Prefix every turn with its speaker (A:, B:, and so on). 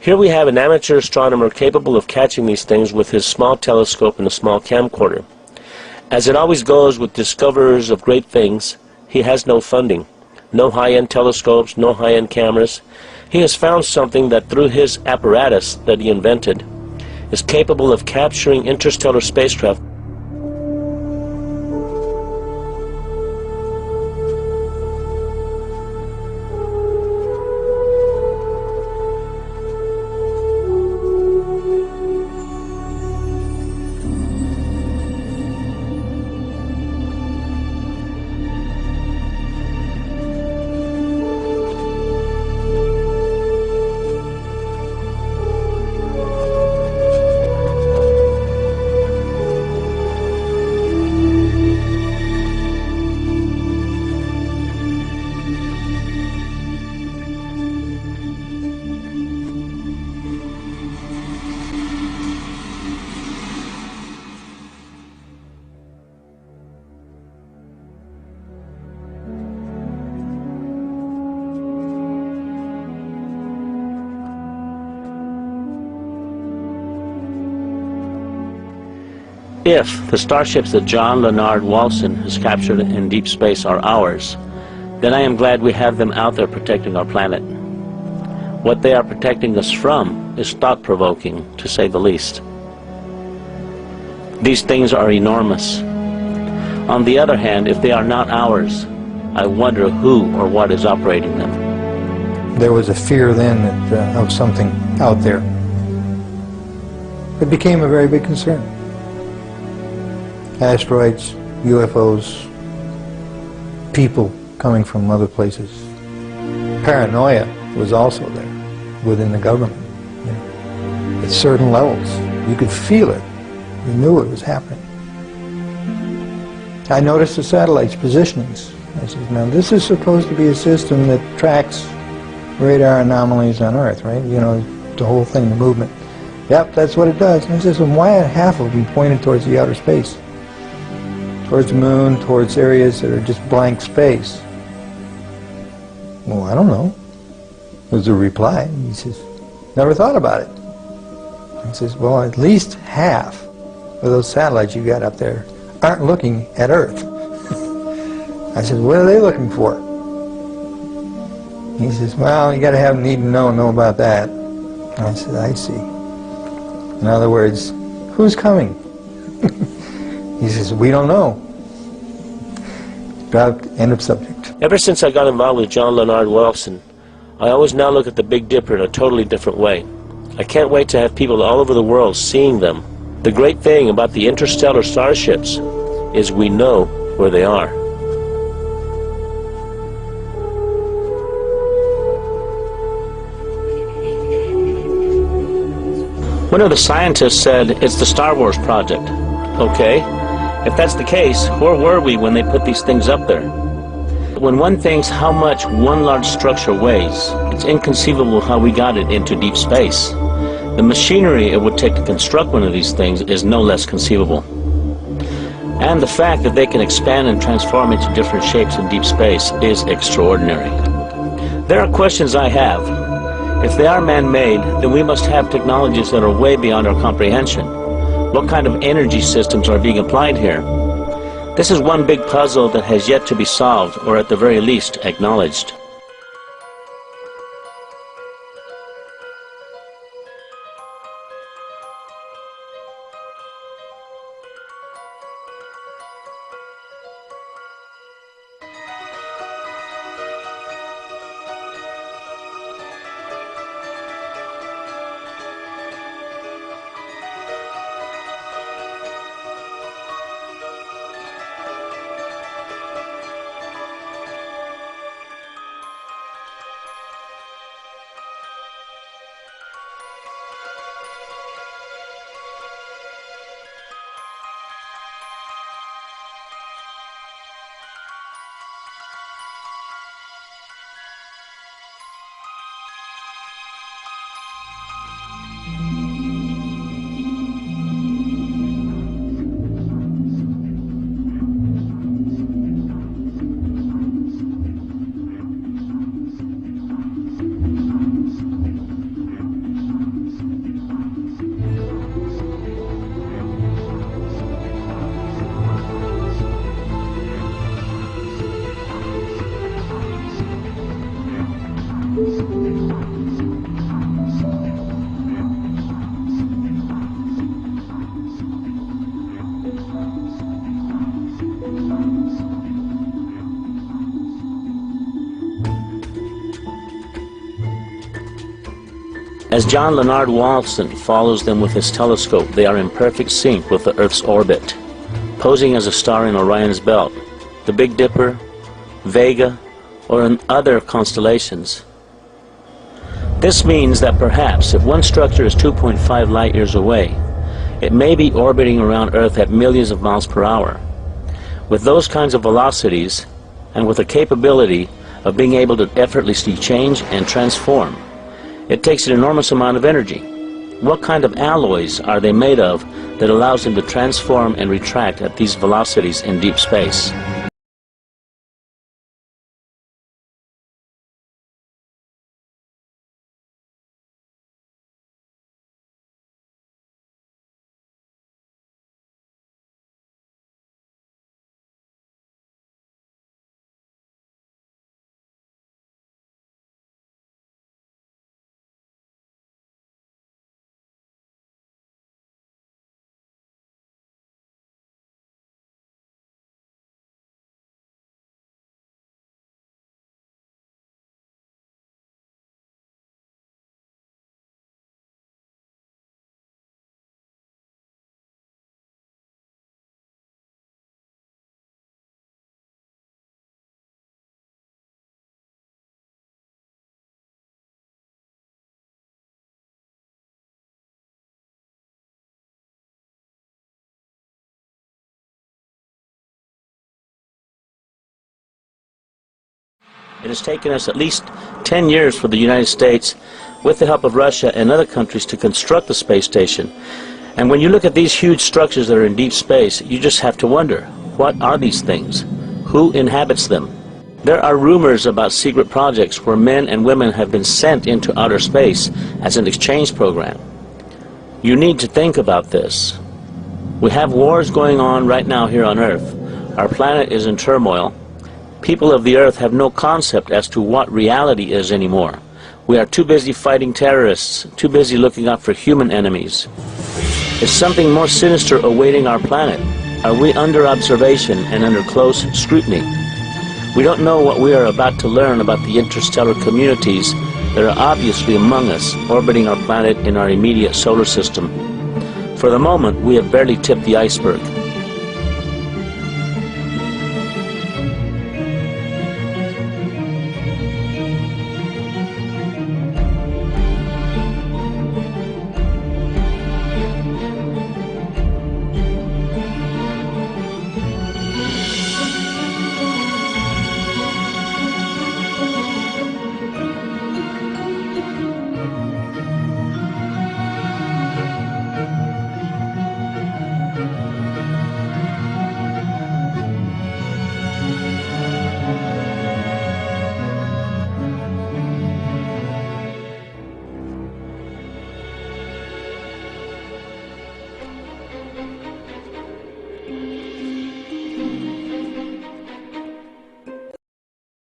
A: Here we have an amateur astronomer capable of catching these things with his small telescope and a small camcorder. As it always goes with discoverers of great things, he has no funding, no high-end telescopes, no high-end cameras. He has found something that through his apparatus that he invented is capable of capturing interstellar spacecraft. If the starships that John Leonard Walson has captured in deep space are ours, then I am glad we have them out there protecting our planet. What they are protecting us from is thought-provoking, to say the least. These things are enormous. On the other hand, if they are not ours, I wonder who or what is operating them.
B: There was a fear then that, of something out there. It became a very big concern. Asteroids, UFOs, people coming from other places. Paranoia was also there within the government. You know, at certain levels, you could feel it. You knew it was happening. I noticed the satellites' positionings. I said, now this is supposed to be a system that tracks radar anomalies on Earth, right? You know, the whole thing, the movement. Yep, that's what it does. And I said, well, why are half of them pointed towards the outer space? Towards the moon, towards areas that are just blank space. Well, I don't know, was the reply. He says, never thought about it. He says, well, at least half of those satellites you got up there aren't looking at Earth. I said, what are they looking for? He says, well, you got to have need to know about that. I said, I see. In other words, who's coming? He says, we don't know. Dropped, end of subject.
A: Ever since I got involved with John Leonard Walson, I always now look at the Big Dipper in a totally different way. I can't wait to have people all over the world seeing them. The great thing about the interstellar starships is we know where they are. One of the scientists said it's the Star Wars project. Okay, if that's the case, where were we when they put these things up there? When one thinks how much one large structure weighs, it's inconceivable how we got it into deep space. The machinery it would take to construct one of these things is no less conceivable. And the fact that they can expand and transform into different shapes in deep space is extraordinary. There are questions I have. If they are man-made, then we must have technologies that are way beyond our comprehension. What kind of energy systems are being applied here? This is one big puzzle that has yet to be solved, or at the very least, acknowledged. As John Leonard Walton follows them with his telescope, they are in perfect sync with the Earth's orbit, posing as a star in Orion's belt, the Big Dipper, Vega, or in other constellations. This means that perhaps if one structure is 2.5 light years away, it may be orbiting around Earth at millions of miles per hour. With those kinds of velocities, and with the capability of being able to effortlessly change and transform, it takes an enormous amount of energy. What kind of alloys are they made of that allows them to transform and retract at these velocities in deep space? It has taken us at least 10 years for the United States, with the help of Russia and other countries, to construct the space station. And when you look at these huge structures that are in deep space, you just have to wonder, what are these things? Who inhabits them? There are rumors about secret projects where men and women have been sent into outer space as an exchange program. You need to think about this. We have wars going on right now here on Earth. Our planet is in turmoil. People of the Earth have no concept as to what reality is anymore. We are too busy fighting terrorists, too busy looking out for human enemies. Is something more sinister awaiting our planet? Are we under observation and under close scrutiny? We don't know what we are about to learn about the interstellar communities that are obviously among us, orbiting our planet in our immediate solar system. For the moment, we have barely tipped the iceberg.